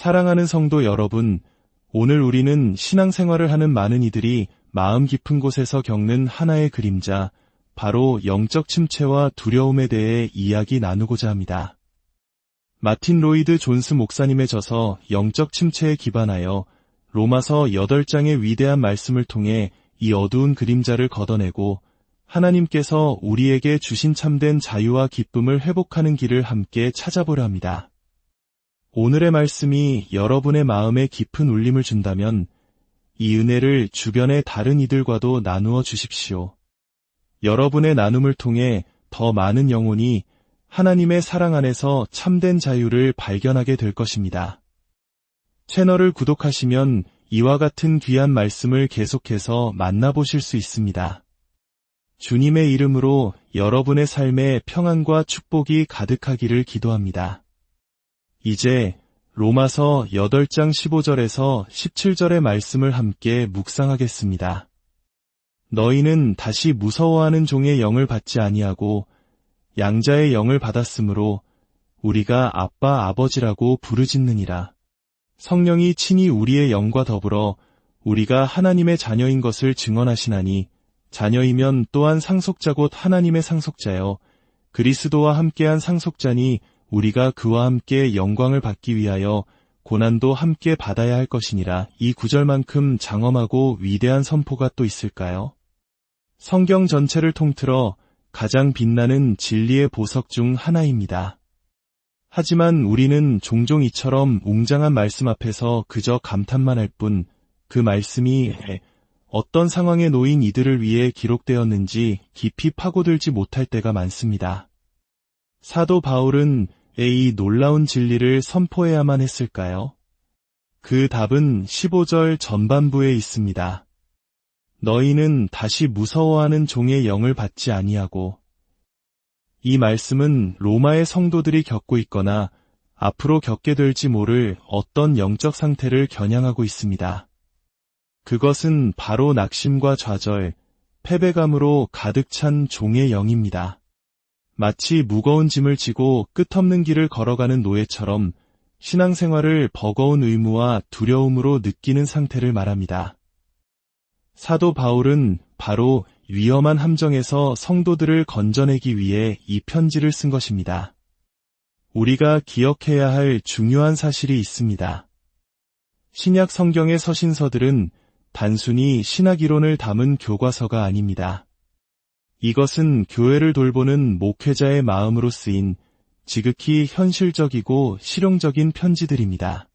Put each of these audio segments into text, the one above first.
사랑하는 성도 여러분, 오늘 우리는 신앙생활을 하는 많은 이들이 마음 깊은 곳에서 겪는 하나의 그림자, 바로 영적 침체와 두려움에 대해 이야기 나누고자 합니다. 마틴 로이드 존스 목사님의 저서 영적 침체에 기반하여 로마서 8장의 위대한 말씀을 통해 이 어두운 그림자를 걷어내고 하나님께서 우리에게 주신 참된 자유와 기쁨을 회복하는 길을 함께 찾아보려 합니다. 오늘의 말씀이 여러분의 마음에 깊은 울림을 준다면 이 은혜를 주변의 다른 이들과도 나누어 주십시오. 여러분의 나눔을 통해 더 많은 영혼이 하나님의 사랑 안에서 참된 자유를 발견하게 될 것입니다. 채널을 구독하시면 이와 같은 귀한 말씀을 계속해서 만나보실 수 있습니다. 주님의 이름으로 여러분의 삶에 평안과 축복이 가득하기를 기도합니다. 이제 로마서 8장 15절에서 17절의 말씀을 함께 묵상하겠습니다. 너희는 다시 무서워하는 종의 영을 받지 아니하고 양자의 영을 받았으므로 우리가 아빠 아버지라고 부르짖느니라. 성령이 친히 우리의 영과 더불어 우리가 하나님의 자녀인 것을 증언하시나니 자녀이면 또한 상속자 곧 하나님의 상속자여 그리스도와 함께한 상속자니 우리가 그와 함께 영광을 받기 위하여 고난도 함께 받아야 할 것이니라. 이 구절만큼 장엄하고 위대한 선포가 또 있을까요? 성경 전체를 통틀어 가장 빛나는 진리의 보석 중 하나입니다. 하지만 우리는 종종 이처럼 웅장한 말씀 앞에서 그저 감탄만 할 뿐 그 말씀이 어떤 상황에 놓인 이들을 위해 기록되었는지 깊이 파고들지 못할 때가 많습니다. 사도 바울은 이 놀라운 진리를 선포해야만 했을까요? 그 답은 15절 전반부에 있습니다. 너희는 다시 무서워하는 종의 영을 받지 아니하고. 이 말씀은 로마의 성도들이 겪고 있거나 앞으로 겪게 될지 모를 어떤 영적 상태를 겨냥하고 있습니다. 그것은 바로 낙심과 좌절, 패배감으로 가득 찬 종의 영입니다. 마치 무거운 짐을 지고 끝없는 길을 걸어가는 노예처럼 신앙생활을 버거운 의무와 두려움으로 느끼는 상태를 말합니다. 사도 바울은 바로 위험한 함정에서 성도들을 건져내기 위해 이 편지를 쓴 것입니다. 우리가 기억해야 할 중요한 사실이 있습니다. 신약 성경의 서신서들은 단순히 신학 이론을 담은 교과서가 아닙니다. 이것은 교회를 돌보는 목회자의 마음으로 쓰인 지극히 현실적이고 실용적인 편지들입니다.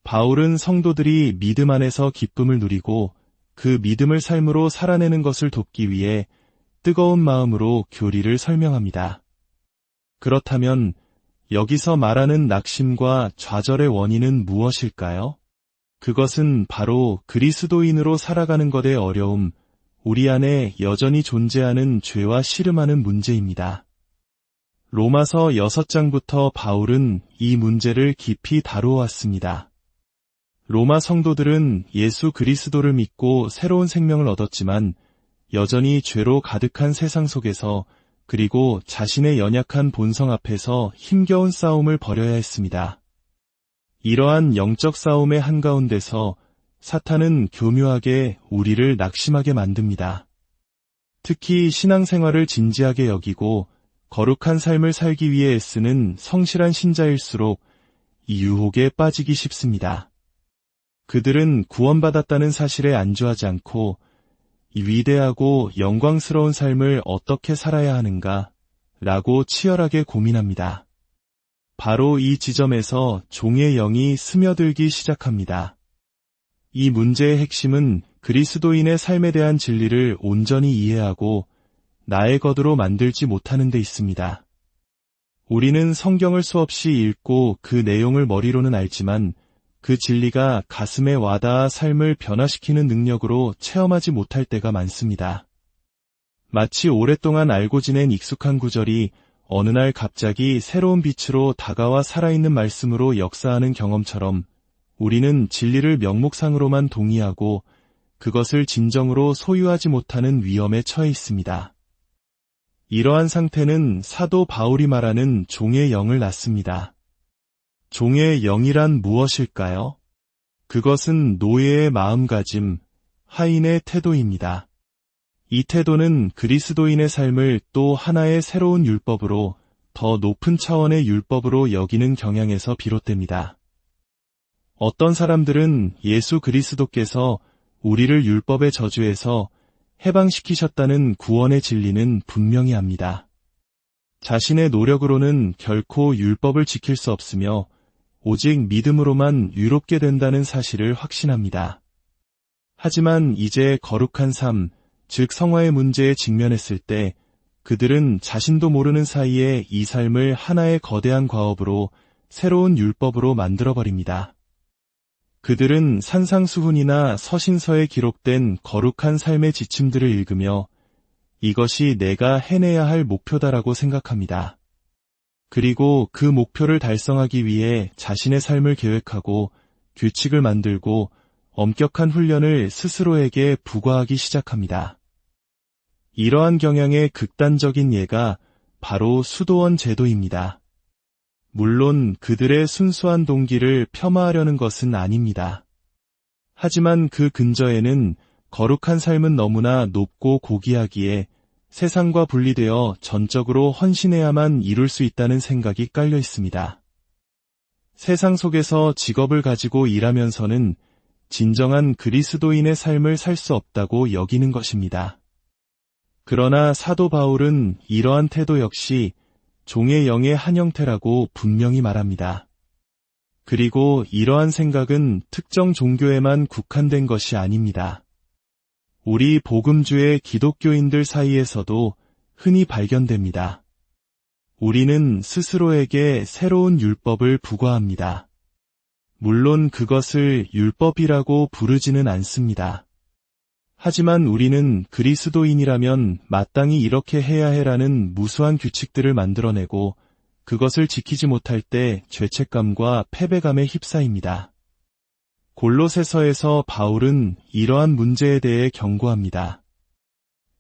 바울은 성도들이 믿음 안에서 기쁨을 누리고 그 믿음을 삶으로 살아내는 것을 돕기 위해 뜨거운 마음으로 교리를 설명합니다. 그렇다면 여기서 말하는 낙심과 좌절의 원인은 무엇일까요? 그것은 바로 그리스도인으로 살아가는 것의 어려움, 우리 안에 여전히 존재하는 죄와 씨름하는 문제입니다. 로마서 6장부터 바울은 이 문제를 깊이 다루어왔습니다. 로마 성도들은 예수 그리스도를 믿고 새로운 생명을 얻었지만 여전히 죄로 가득한 세상 속에서 그리고 자신의 연약한 본성 앞에서 힘겨운 싸움을 벌여야 했습니다. 이러한 영적 싸움의 한가운데서 사탄은 교묘하게 우리를 낙심하게 만듭니다. 특히 신앙생활을 진지하게 여기고 거룩한 삶을 살기 위해 애쓰는 성실한 신자일수록 이 유혹에 빠지기 쉽습니다. 그들은 구원받았다는 사실에 안주하지 않고 이 위대하고 영광스러운 삶을 어떻게 살아야 하는가 라고 치열하게 고민합니다. 바로 이 지점에서 종의 영이 스며들기 시작합니다. 이 문제의 핵심은 그리스도인의 삶에 대한 진리를 온전히 이해하고 나의 것으로 만들지 못하는 데 있습니다. 우리는 성경을 수없이 읽고 그 내용을 머리로는 알지만 그 진리가 가슴에 와닿아 삶을 변화시키는 능력으로 체험하지 못할 때가 많습니다. 마치 오랫동안 알고 지낸 익숙한 구절이 어느 날 갑자기 새로운 빛으로 다가와 살아있는 말씀으로 역사하는 경험처럼 우리는 진리를 명목상으로만 동의하고 그것을 진정으로 소유하지 못하는 위험에 처해 있습니다. 이러한 상태는 사도 바울이 말하는 종의 영을 낳습니다. 종의 영이란 무엇일까요? 그것은 노예의 마음가짐, 하인의 태도입니다. 이 태도는 그리스도인의 삶을 또 하나의 새로운 율법으로, 더 높은 차원의 율법으로 여기는 경향에서 비롯됩니다. 어떤 사람들은 예수 그리스도께서 우리를 율법의 저주에서 해방시키셨다는 구원의 진리는 분명히 압니다. 자신의 노력으로는 결코 율법을 지킬 수 없으며 오직 믿음으로만 유롭게 된다는 사실을 확신합니다. 하지만 이제 거룩한 삶, 즉 성화의 문제에 직면했을 때 그들은 자신도 모르는 사이에 이 삶을 하나의 거대한 과업으로 새로운 율법으로 만들어버립니다. 그들은 산상수훈이나 서신서에 기록된 거룩한 삶의 지침들을 읽으며 이것이 내가 해내야 할 목표다라고 생각합니다. 그리고 그 목표를 달성하기 위해 자신의 삶을 계획하고 규칙을 만들고 엄격한 훈련을 스스로에게 부과하기 시작합니다. 이러한 경향의 극단적인 예가 바로 수도원 제도입니다. 물론 그들의 순수한 동기를 폄하하려는 것은 아닙니다. 하지만 그 근저에는 거룩한 삶은 너무나 높고 고귀하기에 세상과 분리되어 전적으로 헌신해야만 이룰 수 있다는 생각이 깔려 있습니다. 세상 속에서 직업을 가지고 일하면서는 진정한 그리스도인의 삶을 살 수 없다고 여기는 것입니다. 그러나 사도 바울은 이러한 태도 역시 종의 영의 한 형태라고 분명히 말합니다. 그리고 이러한 생각은 특정 종교에만 국한된 것이 아닙니다. 우리 복음주의 기독교인들 사이에서도 흔히 발견됩니다. 우리는 스스로에게 새로운 율법을 부과합니다. 물론 그것을 율법이라고 부르지는 않습니다. 하지만 우리는 그리스도인이라면 마땅히 이렇게 해야 해라는 무수한 규칙들을 만들어내고 그것을 지키지 못할 때 죄책감과 패배감에 휩싸입니다. 골로새서에서 바울은 이러한 문제에 대해 경고합니다.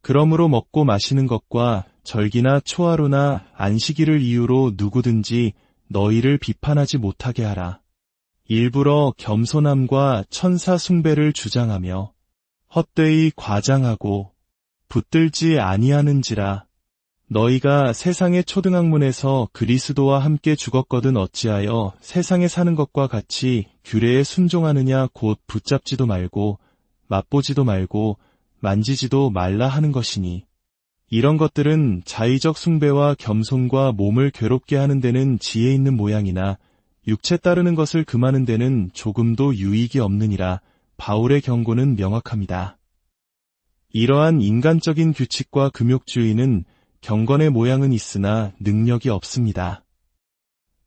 그러므로 먹고 마시는 것과 절기나 초하루나 안식일을 이유로 누구든지 너희를 비판하지 못하게 하라. 일부러 겸손함과 천사 숭배를 주장하며 헛되이 과장하고 붙들지 아니하는지라. 너희가 세상의 초등학문에서 그리스도와 함께 죽었거든 어찌하여 세상에 사는 것과 같이 규례에 순종하느냐. 곧 붙잡지도 말고 맛보지도 말고 만지지도 말라 하는 것이니 이런 것들은 자의적 숭배와 겸손과 몸을 괴롭게 하는 데는 지혜 있는 모양이나 육체 따르는 것을 금하는 데는 조금도 유익이 없느니라. 바울의 경고는 명확합니다. 이러한 인간적인 규칙과 금욕주의는 경건의 모양은 있으나 능력이 없습니다.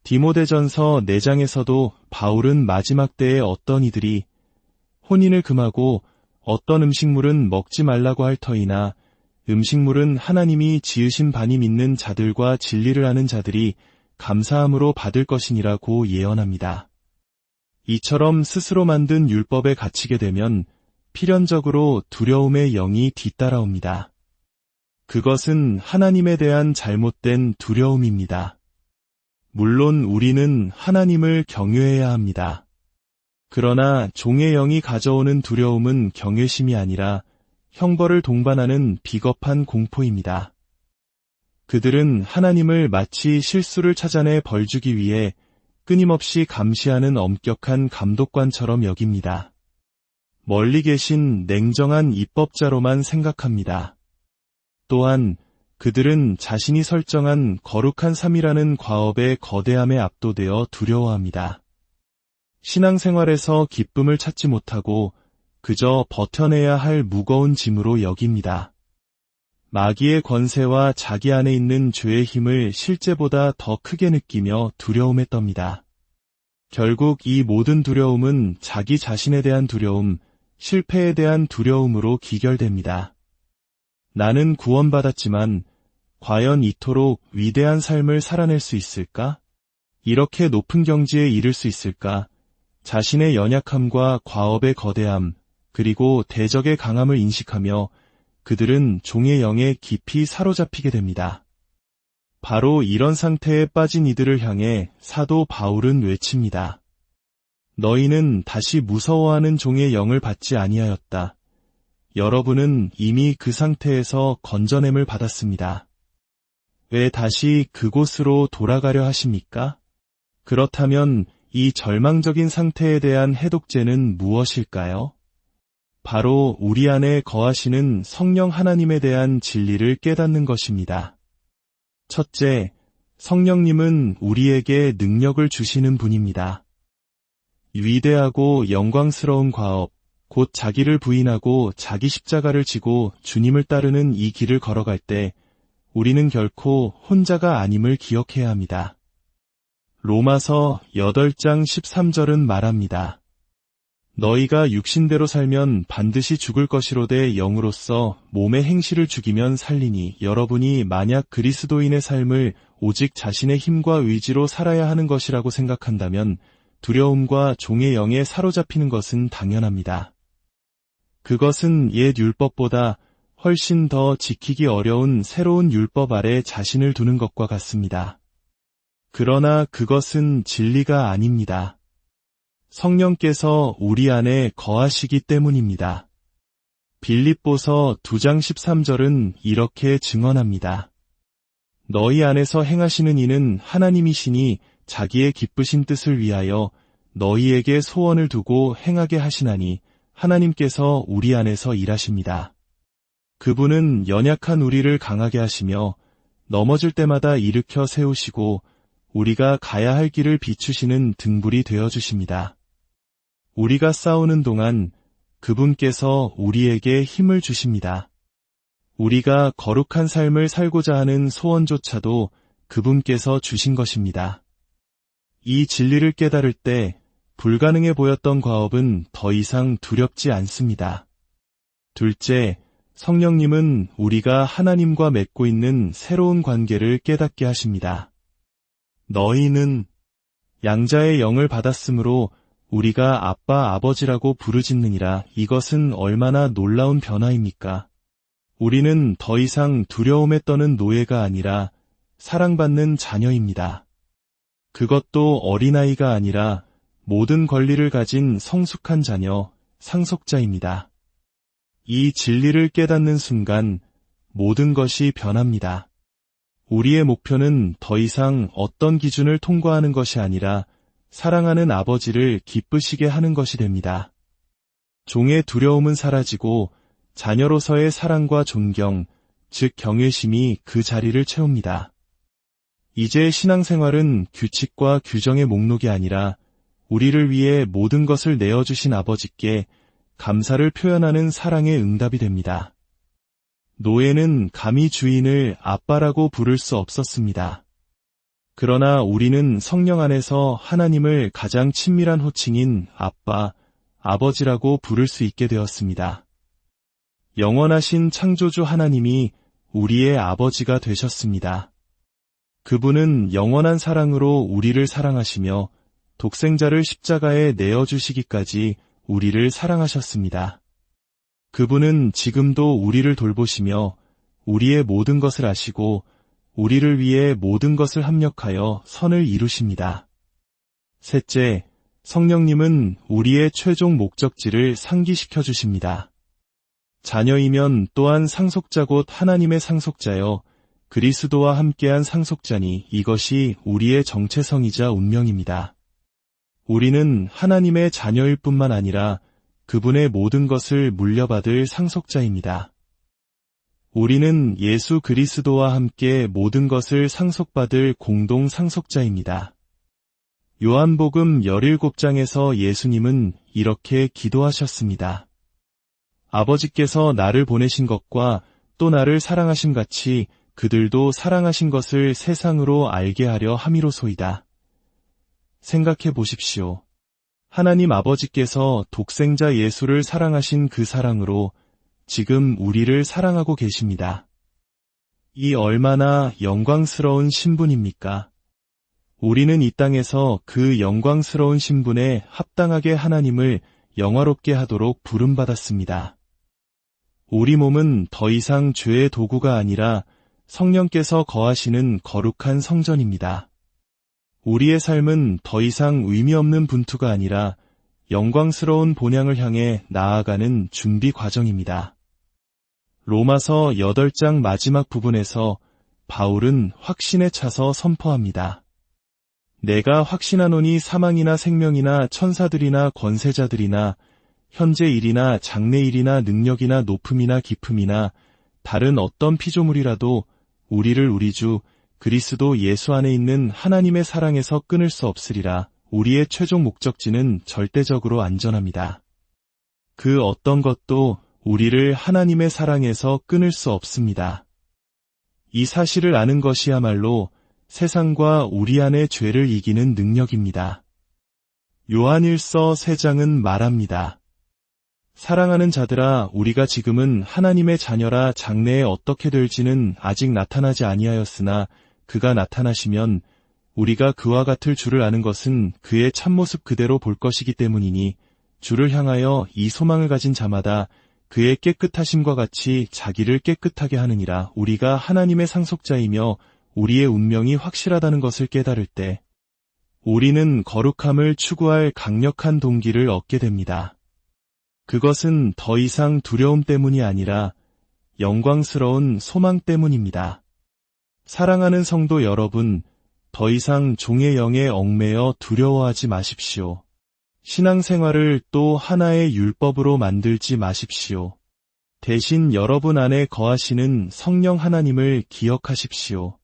디모데전서 4장에서도 바울은 마지막 때에 어떤 이들이 혼인을 금하고 어떤 음식물은 먹지 말라고 할 터이나 음식물은 하나님이 지으신 바니 믿는 자들과 진리를 아는 자들이 감사함으로 받을 것이니라고 예언합니다. 이처럼 스스로 만든 율법에 갇히게 되면 필연적으로 두려움의 영이 뒤따라옵니다. 그것은 하나님에 대한 잘못된 두려움입니다. 물론 우리는 하나님을 경외해야 합니다. 그러나 종의 영이 가져오는 두려움은 경외심이 아니라 형벌을 동반하는 비겁한 공포입니다. 그들은 하나님을 마치 실수를 찾아내 벌 주기 위해 끊임없이 감시하는 엄격한 감독관처럼 여깁니다. 멀리 계신 냉정한 입법자로만 생각합니다. 또한 그들은 자신이 설정한 거룩한 삶이라는 과업의 거대함에 압도되어 두려워합니다. 신앙생활에서 기쁨을 찾지 못하고 그저 버텨내야 할 무거운 짐으로 여깁니다. 마귀의 권세와 자기 안에 있는 죄의 힘을 실제보다 더 크게 느끼며 두려움에 떱니다. 결국 이 모든 두려움은 자기 자신에 대한 두려움, 실패에 대한 두려움으로 기결됩니다. 나는 구원받았지만 과연 이토록 위대한 삶을 살아낼 수 있을까? 이렇게 높은 경지에 이를 수 있을까? 자신의 연약함과 과업의 거대함, 그리고 대적의 강함을 인식하며 그들은 종의 영에 깊이 사로잡히게 됩니다. 바로 이런 상태에 빠진 이들을 향해 사도 바울은 외칩니다. 너희는 다시 무서워하는 종의 영을 받지 아니하였다. 여러분은 이미 그 상태에서 건져냄을 받았습니다. 왜 다시 그곳으로 돌아가려 하십니까? 그렇다면 이 절망적인 상태에 대한 해독제는 무엇일까요? 바로 우리 안에 거하시는 성령 하나님에 대한 진리를 깨닫는 것입니다. 첫째, 성령님은 우리에게 능력을 주시는 분입니다. 위대하고 영광스러운 과업, 곧 자기를 부인하고 자기 십자가를 지고 주님을 따르는 이 길을 걸어갈 때 우리는 결코 혼자가 아님을 기억해야 합니다. 로마서 8장 13절은 말합니다. 너희가 육신대로 살면 반드시 죽을 것이로되 영으로서 몸의 행실을 죽이면 살리니 여러분이 만약 그리스도인의 삶을 오직 자신의 힘과 의지로 살아야 하는 것이라고 생각한다면 두려움과 종의 영에 사로잡히는 것은 당연합니다. 그것은 옛 율법보다 훨씬 더 지키기 어려운 새로운 율법 아래 자신을 두는 것과 같습니다. 그러나 그것은 진리가 아닙니다. 성령께서 우리 안에 거하시기 때문입니다. 빌립보서 2장 13절은 이렇게 증언합니다. 너희 안에서 행하시는 이는 하나님이시니 자기의 기쁘신 뜻을 위하여 너희에게 소원을 두고 행하게 하시나니 하나님께서 우리 안에서 일하십니다. 그분은 연약한 우리를 강하게 하시며 넘어질 때마다 일으켜 세우시고 우리가 가야 할 길을 비추시는 등불이 되어주십니다. 우리가 싸우는 동안 그분께서 우리에게 힘을 주십니다. 우리가 거룩한 삶을 살고자 하는 소원조차도 그분께서 주신 것입니다. 이 진리를 깨달을 때 불가능해 보였던 과업은 더 이상 두렵지 않습니다. 둘째, 성령님은 우리가 하나님과 맺고 있는 새로운 관계를 깨닫게 하십니다. 너희는 양자의 영을 받았으므로 우리가 아빠 아버지라고 부르짖느니라. 이것은 얼마나 놀라운 변화입니까? 우리는 더 이상 두려움에 떠는 노예가 아니라 사랑받는 자녀입니다. 그것도 어린아이가 아니라 모든 권리를 가진 성숙한 자녀, 상속자입니다. 이 진리를 깨닫는 순간 모든 것이 변합니다. 우리의 목표는 더 이상 어떤 기준을 통과하는 것이 아니라 사랑하는 아버지를 기쁘시게 하는 것이 됩니다. 종의 두려움은 사라지고 자녀로서의 사랑과 존경, 즉 경외심이 그 자리를 채웁니다. 이제 신앙생활은 규칙과 규정의 목록이 아니라 우리를 위해 모든 것을 내어주신 아버지께 감사를 표현하는 사랑의 응답이 됩니다. 노예는 감히 주인을 아빠라고 부를 수 없었습니다. 그러나 우리는 성령 안에서 하나님을 가장 친밀한 호칭인 아빠, 아버지라고 부를 수 있게 되었습니다. 영원하신 창조주 하나님이 우리의 아버지가 되셨습니다. 그분은 영원한 사랑으로 우리를 사랑하시며 독생자를 십자가에 내어주시기까지 우리를 사랑하셨습니다. 그분은 지금도 우리를 돌보시며 우리의 모든 것을 아시고 우리를 위해 모든 것을 합력하여 선을 이루십니다. 셋째, 성령님은 우리의 최종 목적지를 상기시켜 주십니다. 자녀이면 또한 상속자 곧 하나님의 상속자여 그리스도와 함께한 상속자니 이것이 우리의 정체성이자 운명입니다. 우리는 하나님의 자녀일 뿐만 아니라 그분의 모든 것을 물려받을 상속자입니다. 우리는 예수 그리스도와 함께 모든 것을 상속받을 공동 상속자입니다. 요한복음 17장에서 예수님은 이렇게 기도하셨습니다. 아버지께서 나를 보내신 것과 또 나를 사랑하심 같이 그들도 사랑하신 것을 세상으로 알게 하려 함이로소이다. 생각해 보십시오. 하나님 아버지께서 독생자 예수를 사랑하신 그 사랑으로 지금 우리를 사랑하고 계십니다. 이 얼마나 영광스러운 신분입니까? 우리는 이 땅에서 그 영광스러운 신분에 합당하게 하나님을 영화롭게 하도록 부름받았습니다. 우리 몸은 더 이상 죄의 도구가 아니라 성령께서 거하시는 거룩한 성전입니다. 우리의 삶은 더 이상 의미 없는 분투가 아니라 영광스러운 본향을 향해 나아가는 준비 과정입니다. 로마서 8장 마지막 부분에서 바울은 확신에 차서 선포합니다. 내가 확신하노니 사망이나 생명이나 천사들이나 권세자들이나 현재 일이나 장래 일이나 능력이나 높음이나 깊음이나 다른 어떤 피조물이라도 우리를 우리 주 그리스도 예수 안에 있는 하나님의 사랑에서 끊을 수 없으리라. 우리의 최종 목적지는 절대적으로 안전합니다. 그 어떤 것도 우리를 하나님의 사랑에서 끊을 수 없습니다. 이 사실을 아는 것이야말로 세상과 우리 안의 죄를 이기는 능력입니다. 요한일서 3장은 말합니다. 사랑하는 자들아, 우리가 지금은 하나님의 자녀라. 장래에 어떻게 될지는 아직 나타나지 아니하였으나 그가 나타나시면 우리가 그와 같을 줄을 아는 것은 그의 참모습 그대로 볼 것이기 때문이니 주를 향하여 이 소망을 가진 자마다 그의 깨끗하심과 같이 자기를 깨끗하게 하느니라. 우리가 하나님의 상속자이며 우리의 운명이 확실하다는 것을 깨달을 때 우리는 거룩함을 추구할 강력한 동기를 얻게 됩니다. 그것은 더 이상 두려움 때문이 아니라 영광스러운 소망 때문입니다. 사랑하는 성도 여러분, 더 이상 종의 영에 얽매여 두려워하지 마십시오. 신앙생활을 또 하나의 율법으로 만들지 마십시오. 대신 여러분 안에 거하시는 성령 하나님을 기억하십시오.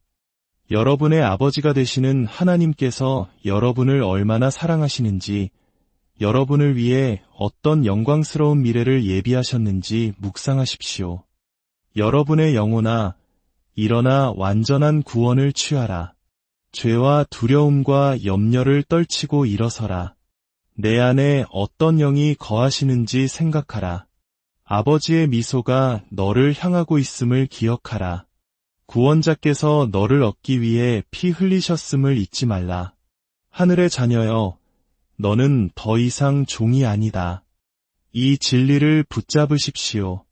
여러분의 아버지가 되시는 하나님께서 여러분을 얼마나 사랑하시는지, 여러분을 위해 어떤 영광스러운 미래를 예비하셨는지 묵상하십시오. 여러분의 영혼아, 일어나 완전한 구원을 취하라. 죄와 두려움과 염려를 떨치고 일어서라. 내 안에 어떤 영이 거하시는지 생각하라. 아버지의 미소가 너를 향하고 있음을 기억하라. 구원자께서 너를 얻기 위해 피 흘리셨음을 잊지 말라. 하늘의 자녀여, 너는 더 이상 종이 아니다. 이 진리를 붙잡으십시오.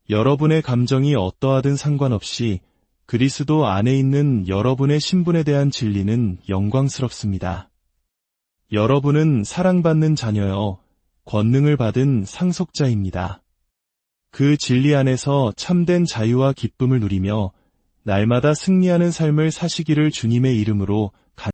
여러분의 감정이 어떠하든 상관없이 그리스도 안에 있는 여러분의 신분에 대한 진리는 영광스럽습니다. 여러분은 사랑받는 자녀여, 권능을 받은 상속자입니다. 그 진리 안에서 참된 자유와 기쁨을 누리며 날마다 승리하는 삶을 사시기를 주님의 이름으로